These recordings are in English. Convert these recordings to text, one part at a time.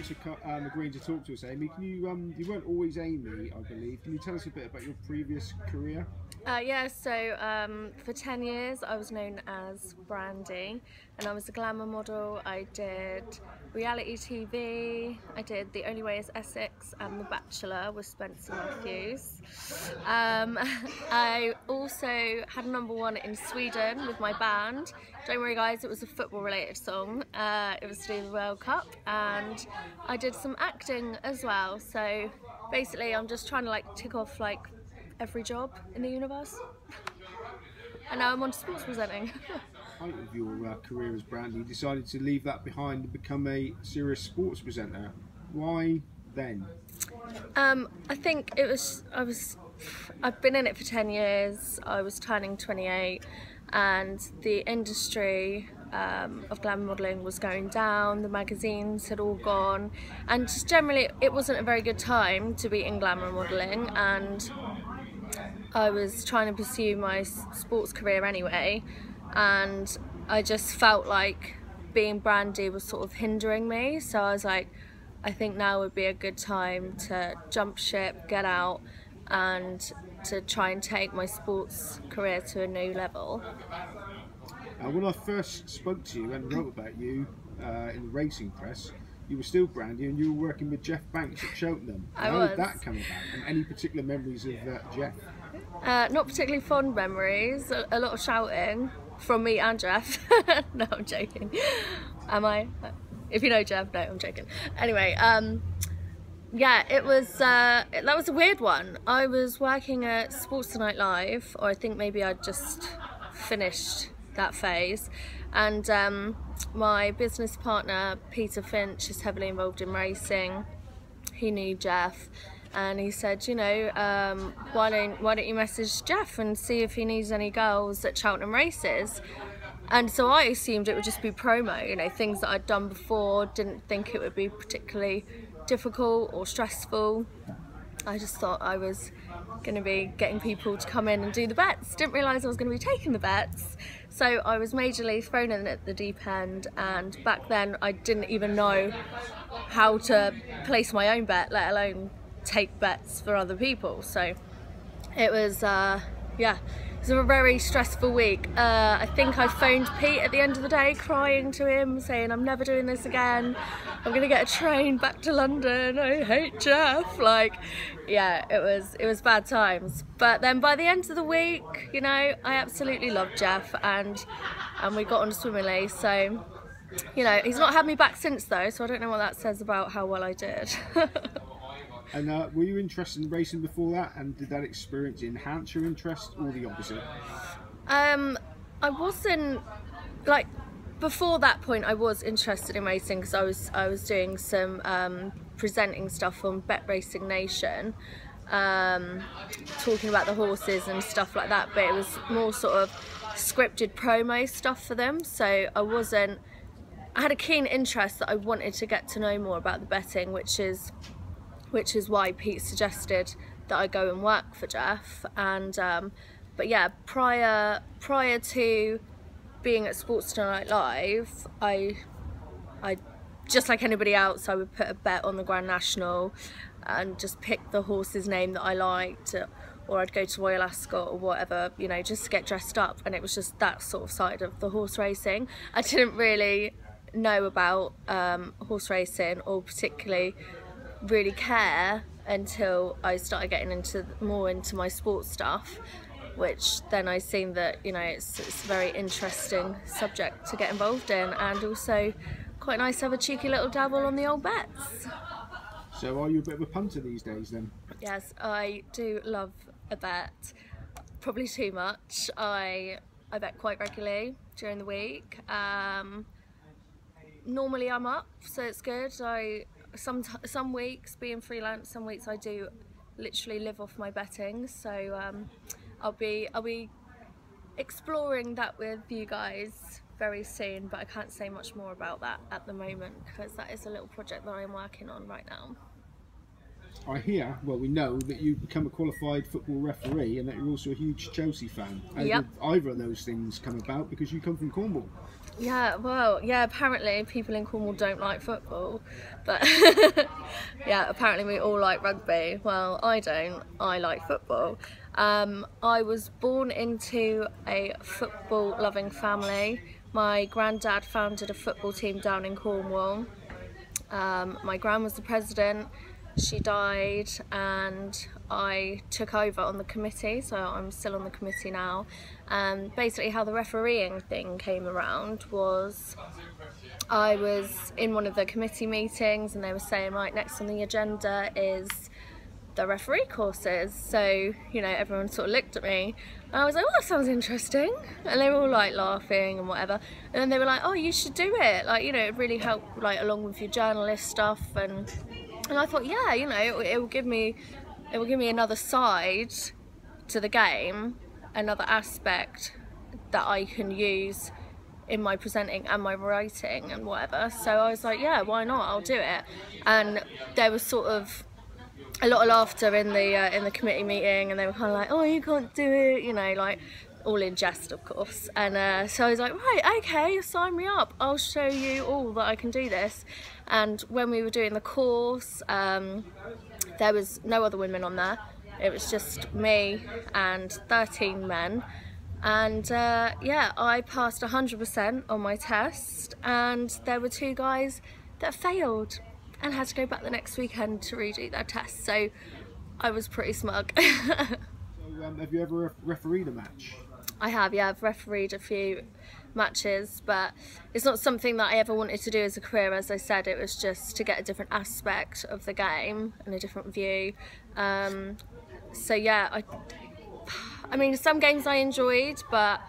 thanks for agreeing to talk to us, Amy. Can you weren't always Amy, I believe. Can you tell us a bit about your previous career? Yeah, so for 10 years I was known as Brandy, and I was a glamour model. I did reality TV, I did The Only Way is Essex and The Bachelor with Spencer Matthews. I also had a #1 in Sweden with my band. Don't worry guys, it was a football related song. It was to do with the World Cup, and I did some acting as well. So basically I'm just trying to like tick off like every job in the universe, and now I'm on to sports presenting. Height of your career as Brandy, you decided to leave that behind and become a serious sports presenter. Why then? I think it was, I've been in it for 10 years, I was turning 28, and the industry of glamour modelling was going down, the magazines had all gone, and just generally it wasn't a very good time to be in glamour modelling, and I was trying to pursue my sports career anyway, and I just felt like being Brandy was sort of hindering me, so I was like, I think now would be a good time to jump ship, get out, and to try and take my sports career to a new level. When I first spoke to you and wrote about you in the racing press, you were still Brandy and you were working with Jeff Banks at Cheltenham. How did that come about? And any particular memories of Jeff? Not particularly fond memories, a lot of shouting from me and Jeff. No, I'm joking. Am I? If you know Jeff, no, I'm joking. Anyway, yeah, it was, that was a weird one. I was working at Sports Tonight Live, or I think maybe I'd just finished that phase, and my business partner Peter Finch is heavily involved in racing. He knew Jeff, and he said, you know, why don't you message Jeff and see if he needs any girls at Cheltenham races? And so I assumed it would just be promo, you know, things that I'd done before, didn't think it would be particularly difficult or stressful. I just thought I was going to be getting people to come in and do the bets. Didn't realise I was going to be taking the bets. So I was majorly thrown in at the deep end, and back then I didn't even know how to place my own bet, let alone take bets for other people. So it was, yeah, it was a very stressful week. I think I phoned Pete at the end of the day crying to him, saying I'm never doing this again, I'm gonna get a train back to London, I hate Jeff. Like, yeah, it was bad times. But then by the end of the week, you know, I absolutely loved Jeff, and we got on swimmingly. So, you know, he's not had me back since though, so I don't know what that says about how well I did. And were you interested in racing before that, and did that experience enhance your interest, or the opposite? I wasn't, like, before that point I was interested in racing because I was doing some presenting stuff on Bet Racing Nation, talking about the horses and stuff like that, but it was more sort of scripted promo stuff for them, so I had a keen interest that I wanted to get to know more about the betting, which is why Pete suggested that I go and work for Jeff. And but yeah, prior to being at Sports Tonight Live, I just like anybody else, I would put a bet on the Grand National and just pick the horse's name that I liked, or I'd go to Royal Ascot or whatever, you know, just to get dressed up. And it was just that sort of side of the horse racing. I didn't really know about horse racing, or particularly really care, until I started getting more into my sports stuff, which then I seen that, you know, it's a very interesting subject to get involved in, and also quite nice to have a cheeky little dabble on the old bets. So are you a bit of a punter these days then? Yes, I do love a bet, probably too much. I bet quite regularly during the week. Normally I'm up, so it's good. Some weeks, being freelance, some weeks I do literally live off my betting, so I'll be exploring that with you guys very soon, but I can't say much more about that at the moment because that is a little project that I'm working on right now. I hear, well, we know that you've become a qualified football referee and that you're also a huge Chelsea fan. How did either of those things come about, because you come from Cornwall? Yeah, well, yeah, apparently people in Cornwall don't like football, but yeah, apparently we all like rugby. Well, I don't, I like football. I was born into a football loving family. My granddad founded a football team down in Cornwall. My gran was the president, she died, and I took over on the committee, so I'm still on the committee now. And basically how the refereeing thing came around was I was in one of the committee meetings and they were saying, right, next on the agenda is the referee courses. So, you know, everyone sort of looked at me and I was like, oh, that sounds interesting. And they were all like laughing and whatever. And then they were like, oh, you should do it. Like, you know, it really helped, like, along with your journalist stuff. And I thought, yeah, you know, it will give me another side to the game, another aspect that I can use in my presenting and my writing and whatever. So I was like, yeah, why not? I'll do it. And there was sort of a lot of laughter in the committee meeting, and they were kind of like, oh, you can't do it, you know, like all in jest, of course. And so I was like, right, okay, sign me up, I'll show you all that I can do this. And when we were doing the course, there was no other women on there. It was just me and 13 men. And yeah, I passed 100% on my test, and there were 2 guys that failed and had to go back the next weekend to redo their test, so I was pretty smug. So, have you ever refereed a match? I have, yeah, I've refereed a few matches, but it's not something that I ever wanted to do as a career. As I said, it was just to get a different aspect of the game and a different view. So yeah, I mean, some games I enjoyed, but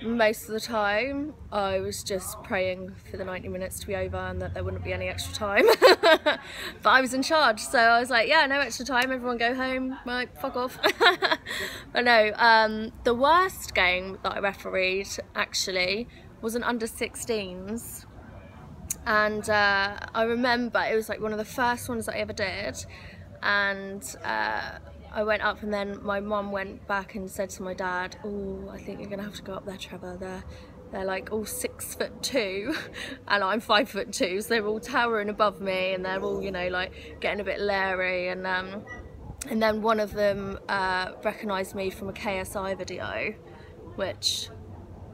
most of the time I was just praying for the 90 minutes to be over and that there wouldn't be any extra time. But I was in charge, so I was like, yeah, no extra time, everyone go home, right, fuck off. But no, the worst game that I refereed actually was an under-16s, and I remember it was like one of the first ones that I ever did, and I went up, and then my mum went back and said to my dad, oh, I think you're gonna have to go up there, Trevor. They're like all 6'2", and I'm 5'2", so they're all towering above me, and they're all, you know, like getting a bit leery. And then one of them recognised me from a KSI video, which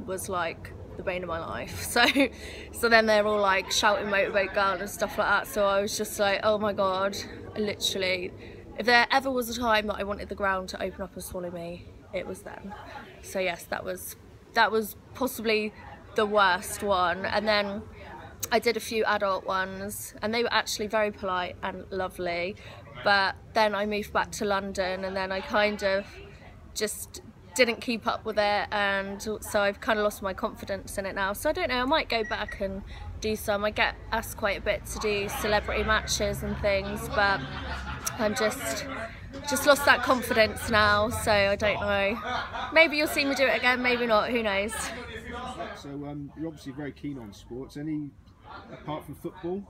was like the bane of my life. So then they're all like shouting motivate girl and stuff like that. So I was just like, oh my god, literally, if there ever was a time that I wanted the ground to open up and swallow me, it was then. So yes, that was possibly the worst one. And then I did a few adult ones, and they were actually very polite and lovely. But then I moved back to London, and then I kind of just didn't keep up with it, and so I've kind of lost my confidence in it now. So I don't know, I might go back and do some. I get asked quite a bit to do celebrity matches and things, but I'm just lost that confidence now, so I don't know. Maybe you'll see me do it again, maybe not, who knows. So you're obviously very keen on sports. Any apart from football?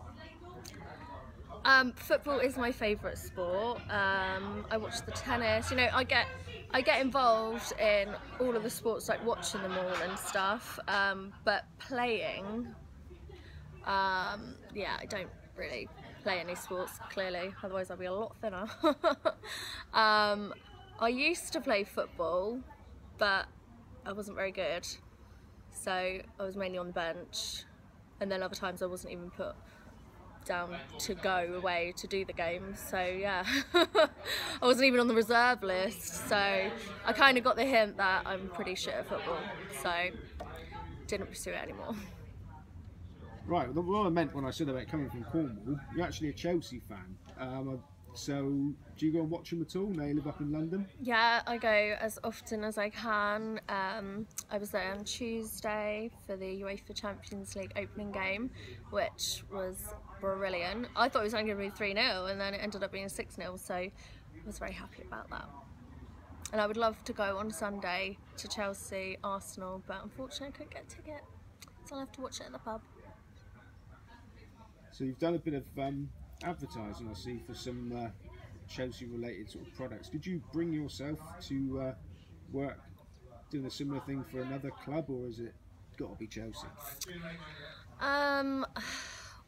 Football is my favourite sport. I watch the tennis, you know, I get involved in all of the sports, like watching them all and stuff, but playing, yeah, I don't really play any sports, clearly, otherwise I'd be a lot thinner. I used to play football, but I wasn't very good, so I was mainly on the bench, and then other times I wasn't even put down to go away to do the games, so yeah. I wasn't even on the reserve list, so I kind of got the hint that I'm pretty shit at football, so didn't pursue it anymore. Right, well, what I meant when I said about coming from Cornwall, you're actually a Chelsea fan. So do you go and watch them at all now you live up in London? Yeah, I go as often as I can. I was there on Tuesday for the UEFA Champions League opening game, which was brilliant. I thought it was only going to be 3-0, and then it ended up being 6-0, so I was very happy about that. And I would love to go on Sunday to Chelsea, Arsenal, but unfortunately I couldn't get a ticket, so I'll have to watch it at the pub. So you've done a bit of advertising, I see, for some Chelsea related sort of products. Did you bring yourself to work doing a similar thing for another club, or is it Got to be Chelsea.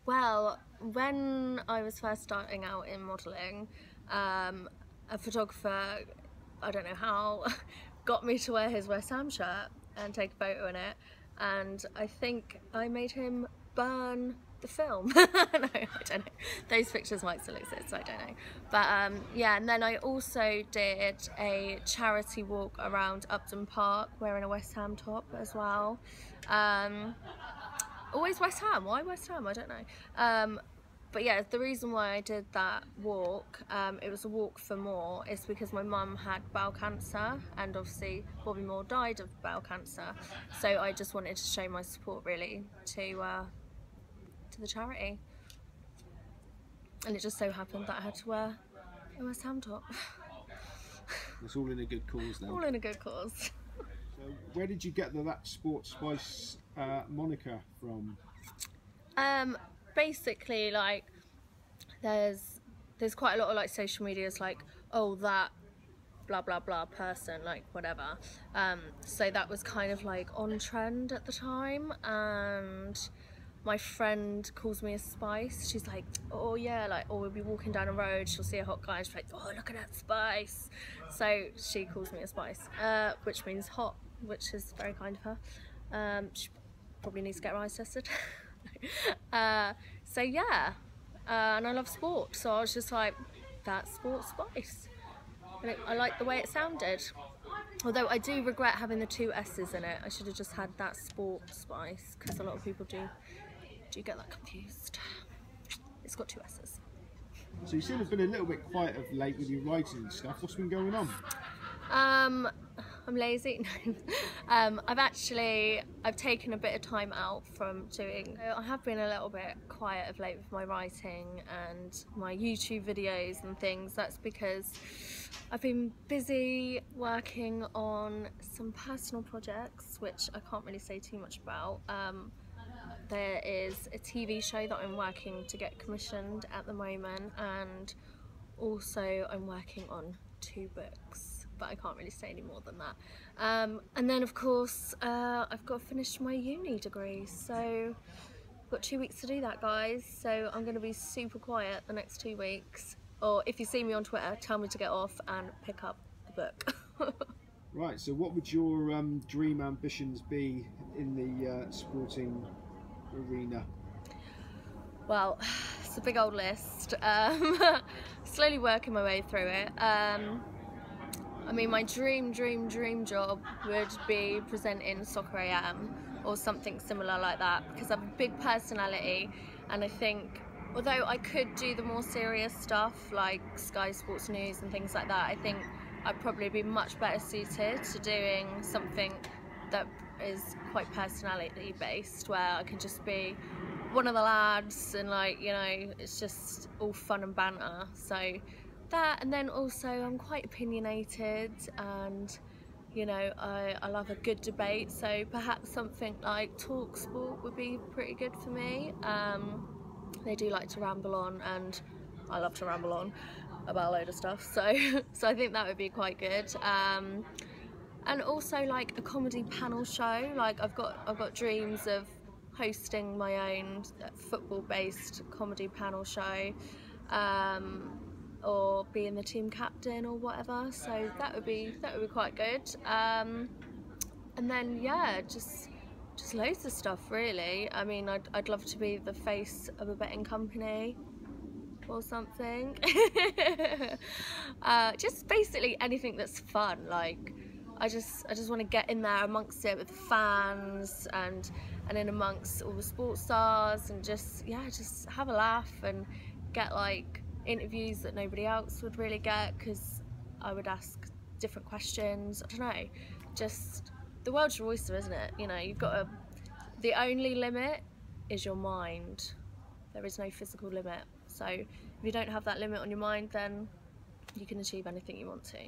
Well, when I was first starting out in modelling, a photographer, I don't know how, got me to wear his West Ham shirt and take a photo in it, and I think I made him burn the film. No, I don't know. Those pictures might still exist, I don't know. But yeah, and then I also did a charity walk around Upton Park wearing a West Ham top as well. Always West Ham. Why West Ham? I don't know. But yeah, the reason why I did that walk, it was a walk for more, is because my mum had bowel cancer, and obviously Bobby Moore died of bowel cancer. So I just wanted to show my support really to the charity. And it just so happened that I had to wear a West Ham top. It's all in a good cause then. All in a good cause. So where did you get that Sports Spice moniker from? Basically, like, there's quite a lot of like social medias, like, oh, that blah blah blah person, like whatever. So that was kind of like on trend at the time, and my friend calls me a spice. She's like, oh yeah, like, or we'll be walking down a road, she'll see a hot guy and she's like, oh, look at that spice. So she calls me a spice, which means hot, which is very kind of her. She probably needs to get her eyes tested. So yeah, and I love sport, so I was just like, that's Sports Spice. And I like the way it sounded. Although I do regret having the 2 S's in it. I should have just had that Sports Spice, because a lot of people do get that confused. It's got 2 S's. So you seem to have been a little bit quiet of late with your writing and stuff. What's been going on? I'm lazy. I've taken a bit of time out from doing. I have been a little bit quiet of late with my writing and my YouTube videos and things. That's because I've been busy working on some personal projects, which I can't really say too much about. There is a TV show that I'm working to get commissioned at the moment, and also I'm working on 2 books, but I can't really say any more than that. And then of course I've got to finish my uni degree, so I've got 2 weeks to do that, guys. So I'm going to be super quiet the next 2 weeks, or if you see me on Twitter, tell me to get off and pick up the book. Right, so what would your dream ambitions be in the sporting arena? Well, it's a big old list. Slowly working my way through it. I mean, my dream job would be presenting Soccer AM or something similar like that, because I have a big personality, and I think although I could do the more serious stuff like Sky Sports News and things like that, I think I'd probably be much better suited to doing something that is quite personality based, where I can just be one of the lads and, like, you know, it's just all fun and banter. So that, and then also I'm quite opinionated, and you know, I love a good debate, so perhaps something like Talk Sport would be pretty good for me. They do like to ramble on, and I love to ramble on about a load of stuff, so I think that would be quite good. And also like a comedy panel show. Like I've got dreams of hosting my own football-based comedy panel show, or being the team captain or whatever. So that would be quite good. And then yeah, just loads of stuff really. I mean, I'd love to be the face of a betting company or something. Just basically anything that's fun. Like I just want to get in there amongst it with the fans and in amongst all the sports stars, and just have a laugh and get like interviews that nobody else would really get, because I would ask different questions. I don't know, just the world's your oyster, isn't it? You know, you've got to, the only limit is your mind. There is no physical limit. So if you don't have that limit on your mind, then you can achieve anything you want to.